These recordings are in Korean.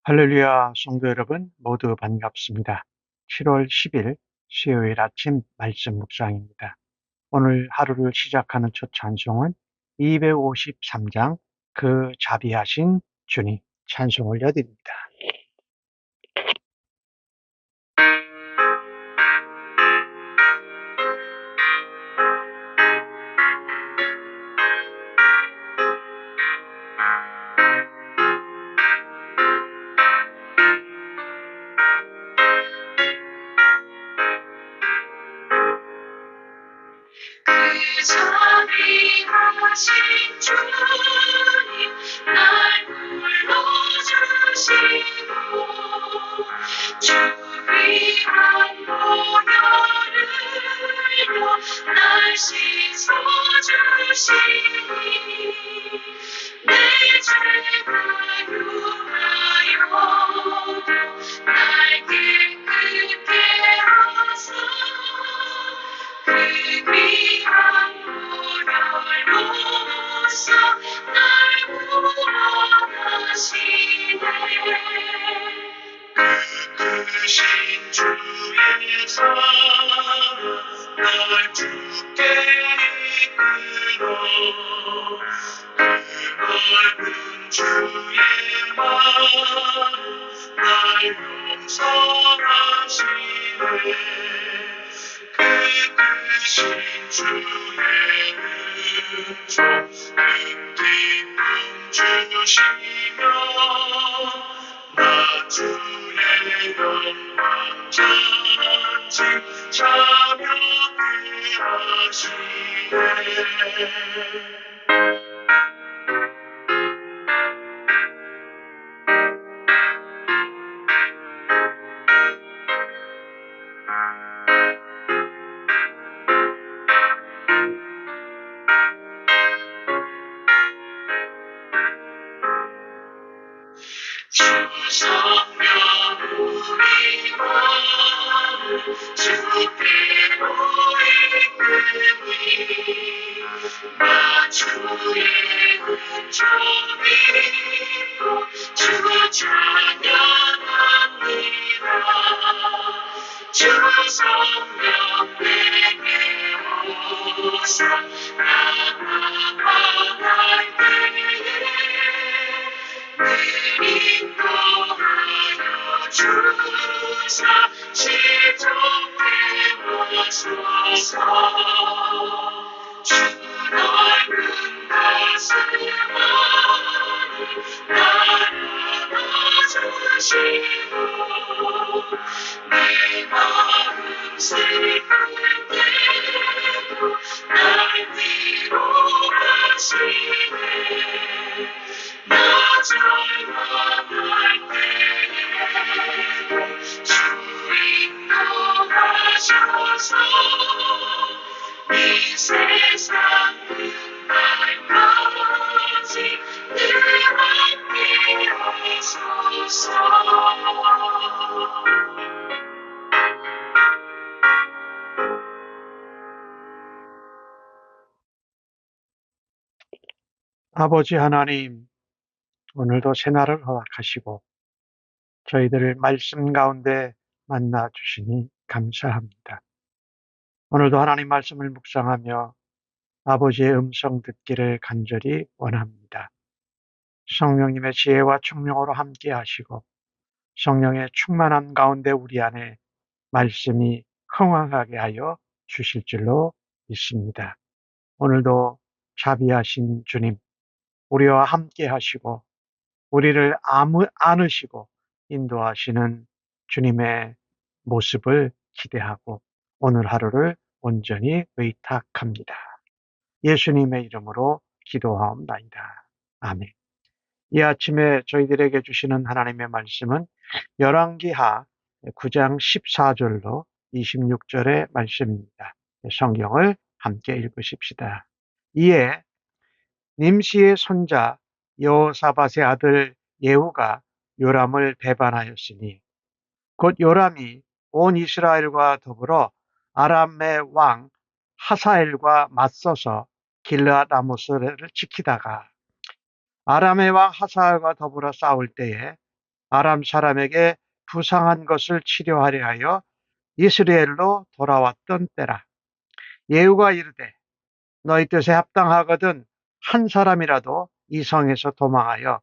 할렐루야, 성도 여러분, 모두 반갑습니다. 7월 10일 수요일 아침 말씀 묵상입니다. 오늘 하루를 시작하는 첫 찬송은 253장 그 자비하신 주님 찬송 올려드립니다. 그 자비하신 주님 날 불러주시고 주 위한 보혈을로 날 씻어주시니 내 죄가 유하여도 날 깨끗게 하사 그 귀한 보혈로서 날 구원하시네. 크신 주의 사랑 날 주께 이끌어 그 넓은 주의 마음 날 용서하시네. 크신 주의 은총 큰 기쁨 주시며 나 주의 영광 찬지 자명케 하시네. 주 성령 우리 마음 주께로 이끄니 나 주의 은총 믿고 주 찬양합니다. 주 성령 내게 오사 나아갈 때에 인도하여 주사 시종해 하소서. 주 넓은 가슴 안에 나를 안아주시고 내 마음 슬플 때도 날 위로하시네. 나 절망할 때에도 주 인도하셔서 이 세상 끝날까지 늘 함께 하소서. 아버지 하나님, 오늘도 새날을 허락하시고 저희들을 말씀 가운데 만나 주시니 감사합니다. 오늘도 하나님 말씀을 묵상하며 아버지의 음성 듣기를 간절히 원합니다. 성령님의 지혜와 총명으로 함께 하시고 성령의 충만함 가운데 우리 안에 말씀이 흥황하게 하여 주실 줄로 믿습니다. 오늘도 자비하신 주님, 우리와 함께 하시고 우리를 안으시고 인도하시는 주님의 모습을 기대하고 오늘 하루를 온전히 의탁합니다. 예수님의 이름으로 기도하옵나이다. 아멘. 이 아침에 저희들에게 주시는 하나님의 말씀은 열왕기하 9장 14절로 26절의 말씀입니다. 성경을 함께 읽으십시다. 이에 님시의 손자 여호사밧의 아들 예후가 요람을 배반하였으니 곧 요람이 온 이스라엘과 더불어 아람의 왕 하사엘과 맞서서 길르앗 라모스를 지키다가 아람의 왕 하사엘과 더불어 싸울 때에 아람 사람에게 부상한 것을 치료하려 하여 이스라엘로 돌아왔던 때라. 예후가 이르되 너희 뜻에 합당하거든 한 사람이라도 이 성에서 도망하여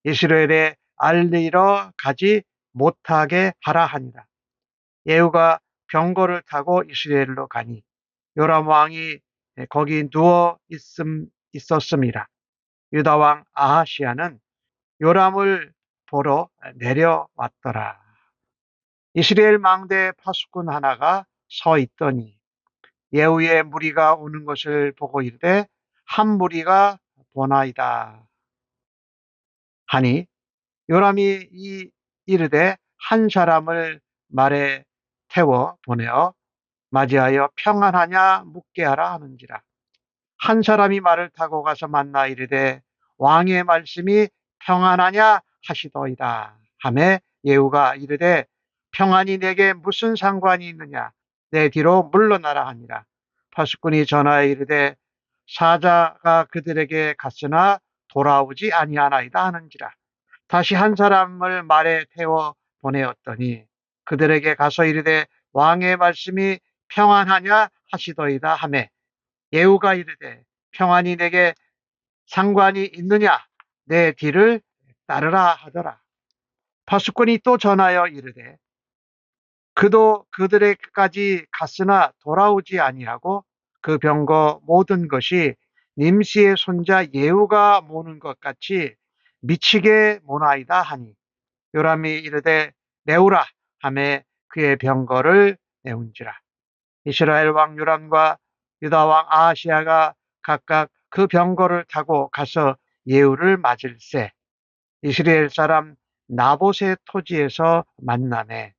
이스라엘에 알리러 가지 못하게 하라 하니라. 예후가 병거를 타고 이스라엘로 가니 요람 왕이 거기 누워 있었음이라. 유다 왕 아하시아는 요람을 보러 내려왔더라. 이스라엘 망대 파수꾼 하나가 서 있더니 예후의 무리가 오는 것을 보고 이르되 한 무리가 보나이다 하니 요람이 이르되 한 사람을 말에 태워 보내어 맞이하여 평안하냐 묻게 하라 하는지라. 한 사람이 말을 타고 가서 만나 이르되 왕의 말씀이 평안하냐 하시더이다 하매 예후가 이르되 평안이 내게 무슨 상관이 있느냐 내 뒤로 물러나라 하니라. 파수꾼이 전하여 이르되 사자가 그들에게 갔으나 돌아오지 아니하나이다 하는지라. 다시 한 사람을 말에 태워 보내었더니 그들에게 가서 이르되 왕의 말씀이 평안하냐 하시더이다 하매 예후가 이르되 평안이 내게 상관이 있느냐 내 뒤를 따르라 하더라. 파수꾼이 또 전하여 이르되 그도 그들에게까지 갔으나 돌아오지 아니하고 그 병거 모든 것이 nim시의 손자 예후가 모는 것 같이 미치게 모나이다 하니 요람이 이르되 내우라 하매 그의 병거를 내운지라. 이스라엘 왕 요람과 유다 왕 아하시아가 각각 그 병거를 타고 가서 예후를 맞을세 이스라엘 사람 나봇의 토지에서 만나매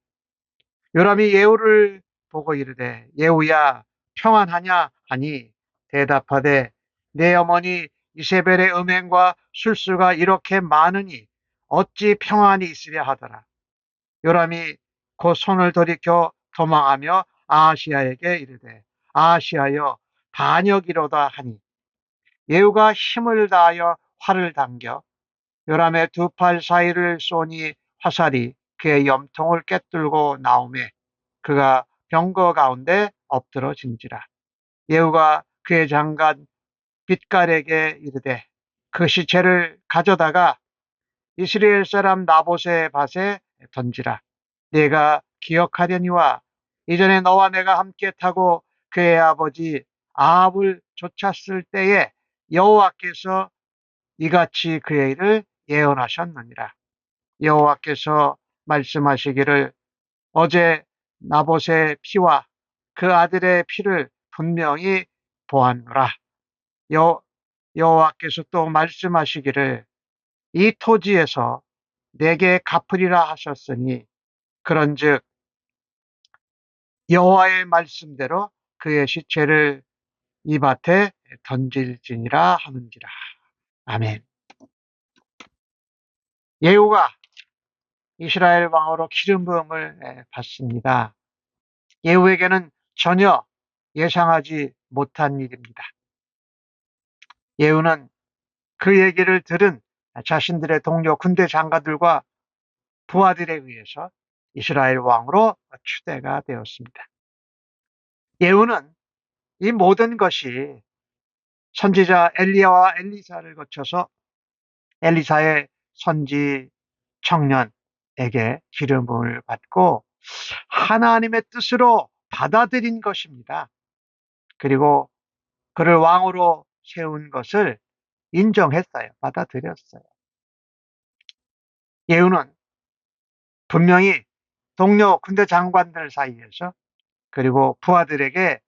요람이 예후를 보고 이르되 예후야 평안하냐 하니 대답하되 내 어머니 이세벨의 음행과 술수가 이렇게 많으니 어찌 평안이 있으랴 하더라. 요람이 곧 손을 돌이켜 도망하며 아하시아에게 이르되 아하시아여 반역이로다 하니 예후가 힘을 다하여 활을 당겨 요람의 두 팔 사이를 쏘니 화살이 그의 염통을 꿰뚫고 나오매 그가 병거 가운데 엎드러진지라. 예후가 그의 장관 빛깔에게 이르되 그 시체를 가져다가 이스라엘 사람 나봇의 밭에 던지라. 내가 기억하려니와 이전에 너와 내가 함께 타고 그의 아버지 아합을 쫓았을 때에 여호와께서 이같이 그의 일을 예언하셨느니라. 여호와께서 말씀하시기를 어제 나봇의 피와 그 아들의 피를 분명히 보았노라. 여호와께서 또 말씀하시기를 이 토지에서 내게 갚으리라 하셨으니 그런즉 여호와의 말씀대로 그의 시체를 이 밭에 던질지니라 하는지라. 아멘. 예후가 이스라엘 왕으로 기름 부음을 받습니다. 예후에게는 전혀 예상하지 못한 일입니다. 예후는 그 얘기를 들은 자신들의 동료 군대 장관들과 부하들에 의해서 이스라엘 왕으로 추대가 되었습니다. 예후는 이 모든 것이 선지자 엘리야와 엘리사를 거쳐서 엘리사의 선지 청년에게 기름 부음을 받고 하나님의 뜻으로 받아들인 것입니다. 그리고 그를 왕으로 세운 것을 인정했어요. 받아들였어요. 예후는 분명히 동료 군대 장관들 사이에서 그리고 부하들에게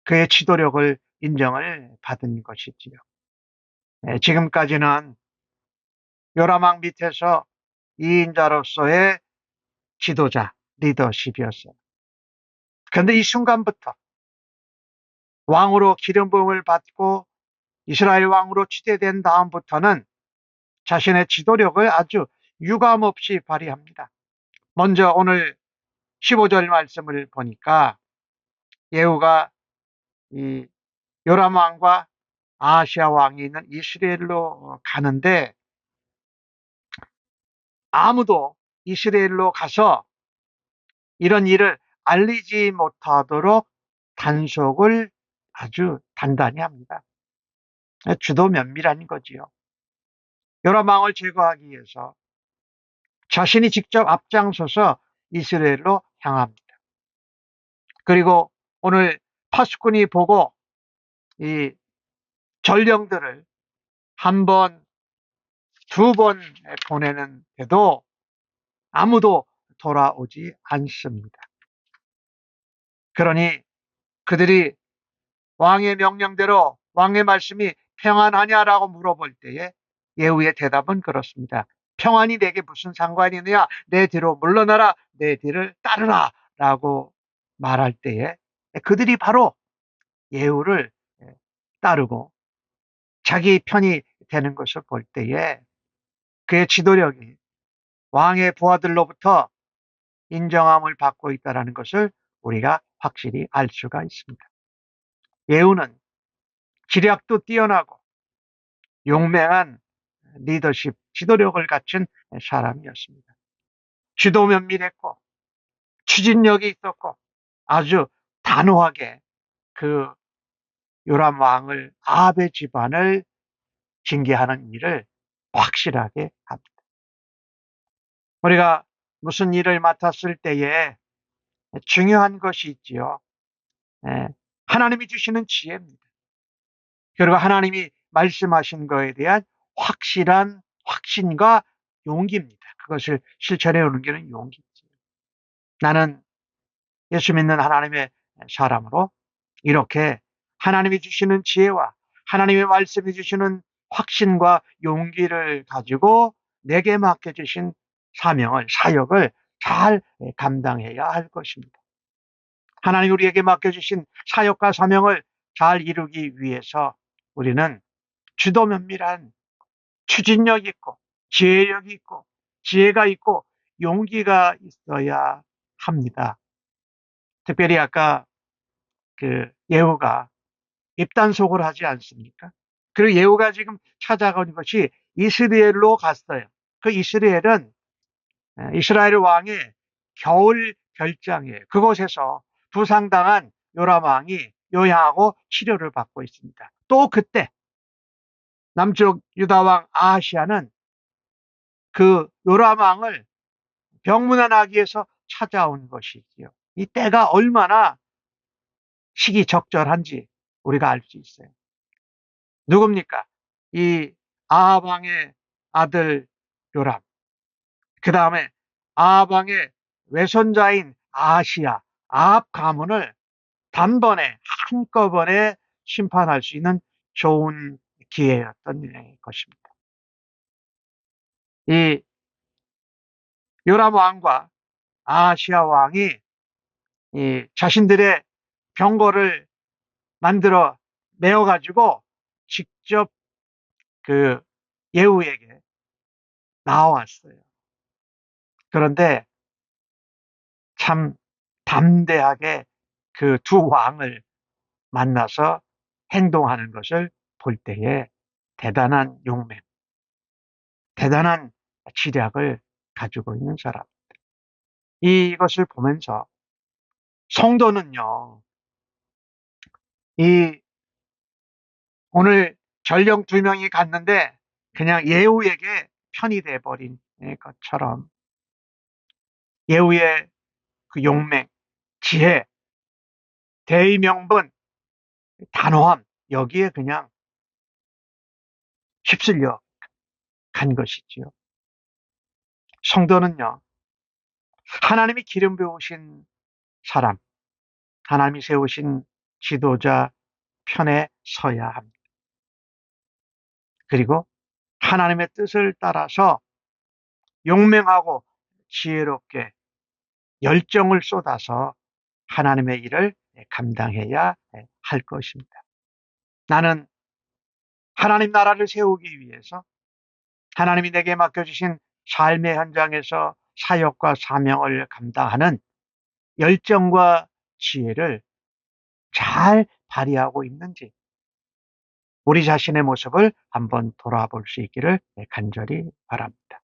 그의 지도력을 인정을 받은 것이지요. 지금까지는 요람왕 밑에서 2인자로서의 지도자, 리더십이었어요. 그런데 이 순간부터 왕으로 기름 부음을 받고 이스라엘 왕으로 치대된 다음부터는 자신의 지도력을 아주 유감없이 발휘합니다. 먼저 오늘 15절 말씀을 보니까 예후가 이 요람 왕과 아하시아 왕이 있는 이스라엘로 가는데 아무도 이스라엘로 가서 이런 일을 알리지 못하도록 단속을 아주 단단히 합니다. 주도 면밀한 거지요. 요라망을 제거하기 위해서 자신이 직접 앞장서서 이스라엘로 향합니다. 그리고 오늘 파수꾼이 보고 이 전령들을 한 번, 두 번 보내는데도 아무도 돌아오지 않습니다. 그러니 그들이 왕의 명령대로 왕의 말씀이 평안하냐라고 물어볼 때에 예후의 대답은 그렇습니다. 평안이 내게 무슨 상관이 있느냐? 내 뒤로 물러나라. 내 뒤를 따르라. 라고 말할 때에 그들이 바로 예후를 따르고 자기 편이 되는 것을 볼 때에 그의 지도력이 왕의 부하들로부터 인정함을 받고 있다는 것을 우리가 확실히 알 수가 있습니다. 예후는 기량도 뛰어나고 용맹한 리더십, 지도력을 갖춘 사람이었습니다. 지도 면밀했고 추진력이 있었고 아주 단호하게 그 요람 왕을 아합의 집안을 징계하는 일을 확실하게 합니다. 우리가 무슨 일을 맡았을 때에 중요한 것이 있지요. 하나님이 주시는 지혜입니다. 그리고 하나님이 말씀하신 것에 대한 확실한 확신과 용기입니다. 그것을 실천해 오는 게는 용기죠. 나는 예수 믿는 하나님의 사람으로 이렇게 하나님이 주시는 지혜와 하나님의 말씀이 주시는 확신과 용기를 가지고 내게 맡겨주신 사명을, 사역을 잘 감당해야 할 것입니다. 하나님 우리에게 맡겨주신 사역과 사명을 잘 이루기 위해서 우리는 주도 면밀한 추진력 있고 지혜력이 있고 지혜가 있고 용기가 있어야 합니다. 특별히 아까 그 예후가 입단속을 하지 않습니까? 그리고 예후가 지금 찾아간 것이 이스라엘로 갔어요. 그 이스라엘은 이스라엘 왕의 겨울 별장이에요. 그곳에서 부상당한 요람 왕이 요양하고 치료를 받고 있습니다. 또 그때 남쪽 유다 왕 아하시아는 그 요람 왕을 병문안하기 위해서 찾아온 것이지요. 이 때가 얼마나 시기적절한지 우리가 알 수 있어요. 누굽니까? 이 아합 왕의 아들 요람, 그 다음에 아합 왕의 외손자인 아하시아, 아합 가문을 단번에 한꺼번에 심판할 수 있는 좋은 기회였던 것입니다. 이 요람 왕과 아하시아 왕이 이 자신들의 병거를 만들어 메어가지고 직접 그 예후에게 나왔어요. 그런데 참 담대하게 그 두 왕을 만나서 행동하는 것을 볼 때에 대단한 용맹, 대단한 지략을 가지고 있는 사람. 이것을 보면서 성도는요, 이 오늘 전령 두 명이 갔는데 그냥 예후에게 편이 돼 버린 것처럼 예후의 그 용맹, 지혜, 대의명분, 단호함 여기에 그냥 휩쓸려 간 것이지요. 성도는요, 하나님이 기름 부으신 사람, 하나님이 세우신 지도자 편에 서야 합니다. 그리고 하나님의 뜻을 따라서 용맹하고 지혜롭게 열정을 쏟아서 하나님의 일을 감당해야 할 것입니다. 나는 하나님 나라를 세우기 위해서 하나님이 내게 맡겨주신 삶의 현장에서 사역과 사명을 감당하는 열정과 지혜를 잘 발휘하고 있는지 우리 자신의 모습을 한번 돌아볼 수 있기를 간절히 바랍니다.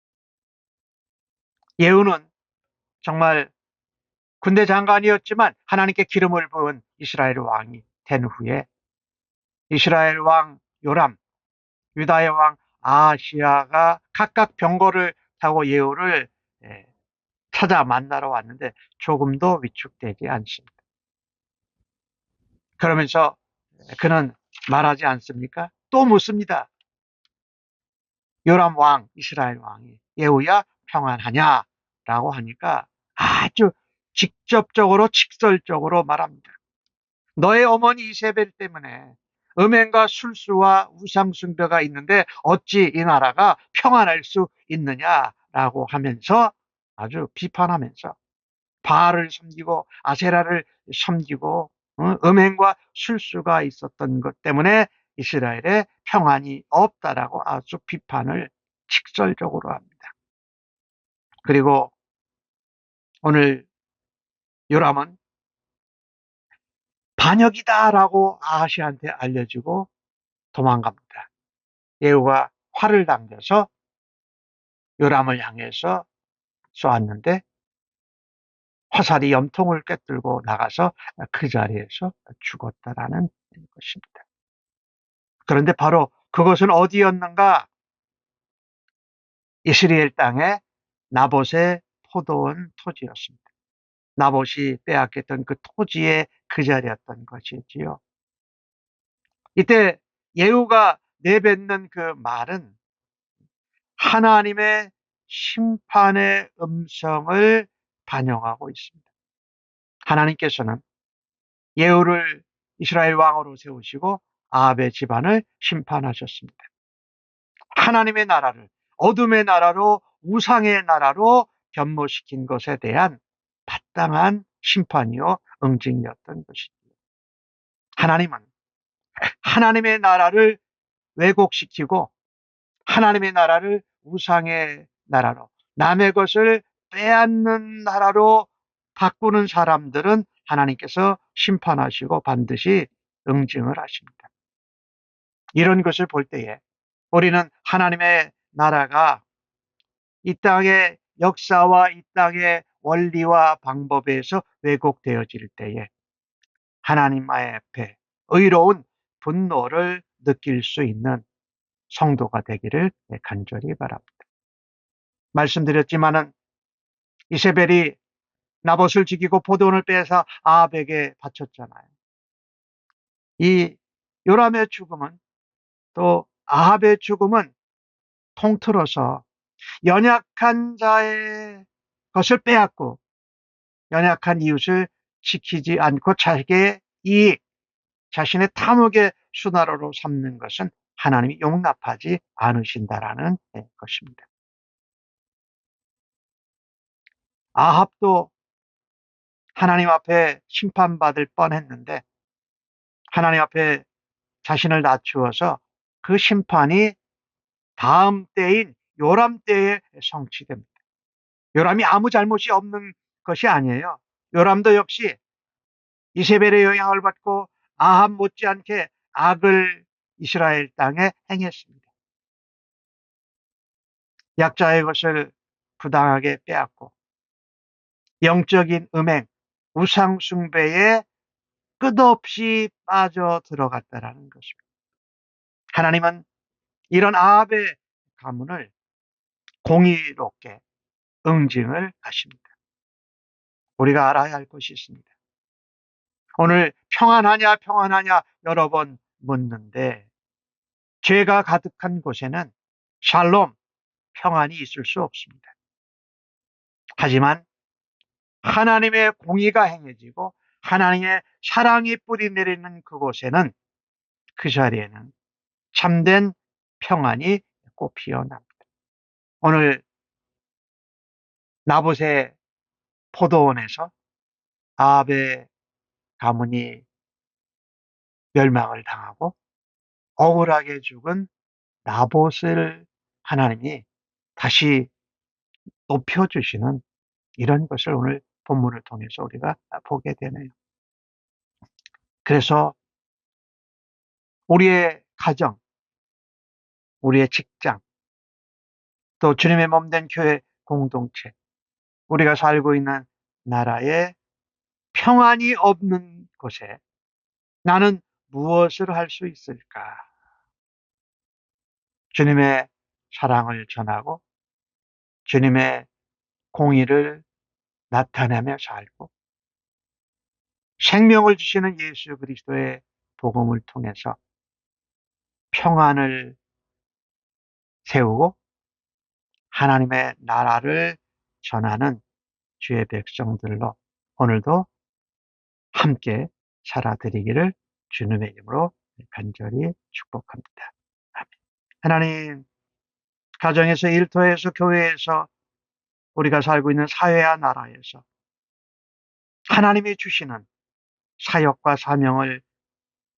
예후는 정말 군대 장관이었지만 하나님께 기름을 부은 이스라엘 왕이 된 후에 이스라엘 왕 요람, 유다의 왕 아하시야가 각각 병거를 타고 예후를 예, 찾아 만나러 왔는데 조금도 위축되지 않습니다. 그러면서 그는 말하지 않습니까? 또 묻습니다. 요람 왕, 이스라엘 왕이 예후야 평안하냐? 라고 하니까 아주 직접적으로 직설적으로 말합니다. 너의 어머니 이세벨 때문에 음행과 술수와 우상숭배가 있는데 어찌 이 나라가 평안할 수 있느냐라고 하면서 아주 비판하면서 바알을 섬기고 아세라를 섬기고 음행과 술수가 있었던 것 때문에 이스라엘에 평안이 없다라고 아주 비판을 직설적으로 합니다. 그리고 오늘 요람은 반역이다라고 아하시한테 알려주고 도망갑니다. 예후가 활을 당겨서 요람을 향해서 쏘았는데 화살이 염통을 꿰뚫고 나가서 그 자리에서 죽었다라는 것입니다. 그런데 바로 그것은 어디였는가? 이스라엘 땅의 나봇의 포도원 토지였습니다. 나봇이 빼앗겼던 그 토지의 그 자리였던 것이지요. 이때 예후가 내뱉는 그 말은 하나님의 심판의 음성을 반영하고 있습니다. 하나님께서는 예후를 이스라엘 왕으로 세우시고 아합의 집안을 심판하셨습니다. 하나님의 나라를 어둠의 나라로 우상의 나라로 변모시킨 것에 대한 마땅한 심판이요 응징이었던 것이죠. 하나님은 하나님의 나라를 왜곡시키고 하나님의 나라를 우상의 나라로 남의 것을 빼앗는 나라로 바꾸는 사람들은 하나님께서 심판하시고 반드시 응징을 하십니다. 이런 것을 볼 때에 우리는 하나님의 나라가 이 땅의 역사와 이 땅의 원리와 방법에서 왜곡되어질 때에 하나님 앞에 의로운 분노를 느낄 수 있는 성도가 되기를 간절히 바랍니다. 말씀드렸지만은 이세벨이 나봇을 죽이고 포도원을 빼앗아 아합에게 바쳤잖아요. 이 요람의 죽음은 또 아합의 죽음은 통틀어서 연약한 자의 것을 빼앗고 연약한 이웃을 지키지 않고 자기의 이익, 자신의 탐욕의 수나로로 삼는 것은 하나님이 용납하지 않으신다라는 것입니다. 아합도 하나님 앞에 심판받을 뻔했는데 하나님 앞에 자신을 낮추어서 그 심판이 다음 때인 요람 때에 성취됩니다. 요람이 아무 잘못이 없는 것이 아니에요. 요람도 역시 이세벨의 영향을 받고 아합 못지않게 악을 이스라엘 땅에 행했습니다. 약자의 것을 부당하게 빼앗고 영적인 음행, 우상 숭배에 끝없이 빠져 들어갔다라는 것입니다. 하나님은 이런 아합의 가문을 공의롭게 응징을 하십니다. 우리가 알아야 할 것이 있습니다. 오늘 평안하냐 평안하냐 여러 번 묻는데 죄가 가득한 곳에는 샬롬, 평안이 있을 수 없습니다. 하지만 하나님의 공의가 행해지고 하나님의 사랑이 뿌리내리는 그곳에는 그 자리에는 참된 평안이 꽃 피어납니다. 오늘 나봇의 포도원에서 아합의 가문이 멸망을 당하고 억울하게 죽은 나봇을 하나님이 다시 높여주시는 이런 것을 오늘 본문을 통해서 우리가 보게 되네요. 그래서 우리의 가정, 우리의 직장, 또 주님의 몸된 교회 공동체, 우리가 살고 있는 나라에 평안이 없는 곳에 나는 무엇을 할 수 있을까? 주님의 사랑을 전하고 주님의 공의를 나타내며 살고 생명을 주시는 예수 그리스도의 복음을 통해서 평안을 세우고 하나님의 나라를 전하는 주의 백성들로 오늘도 함께 살아드리기를 주님의 이름으로 간절히 축복합니다. 아멘. 하나님, 가정에서, 일터에서, 교회에서, 우리가 살고 있는 사회와 나라에서 하나님이 주시는 사역과 사명을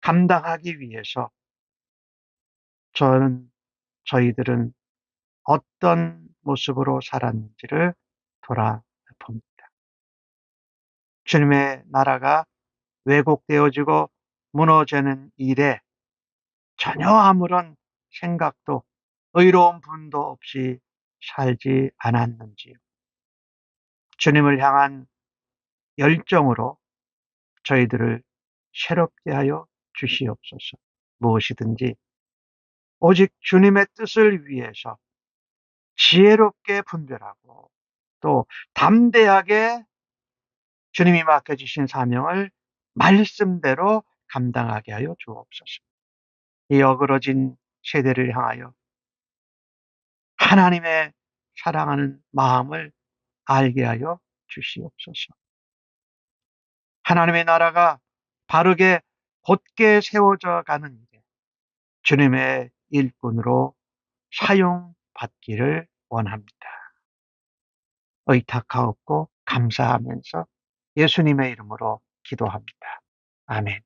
감당하기 위해서 저희들은 어떤 모습으로 살았는지를 돌아봅니다. 주님의 나라가 왜곡되어지고 무너지는 일에 전혀 아무런 생각도 의로운 분도 없이 살지 않았는지요. 주님을 향한 열정으로 저희들을 새롭게 하여 주시옵소서. 무엇이든지 오직 주님의 뜻을 위해서 지혜롭게 분별하고 또 담대하게 주님이 맡겨주신 사명을 말씀대로 감당하게 하여 주옵소서. 이 어그러진 세대를 향하여 하나님의 사랑하는 마음을 알게 하여 주시옵소서. 하나님의 나라가 바르게 곧게 세워져 가는 일에 주님의 일꾼으로 사용받기를 원합니다. 의탁하옵고 감사하면서 예수님의 이름으로 기도합니다. 아멘.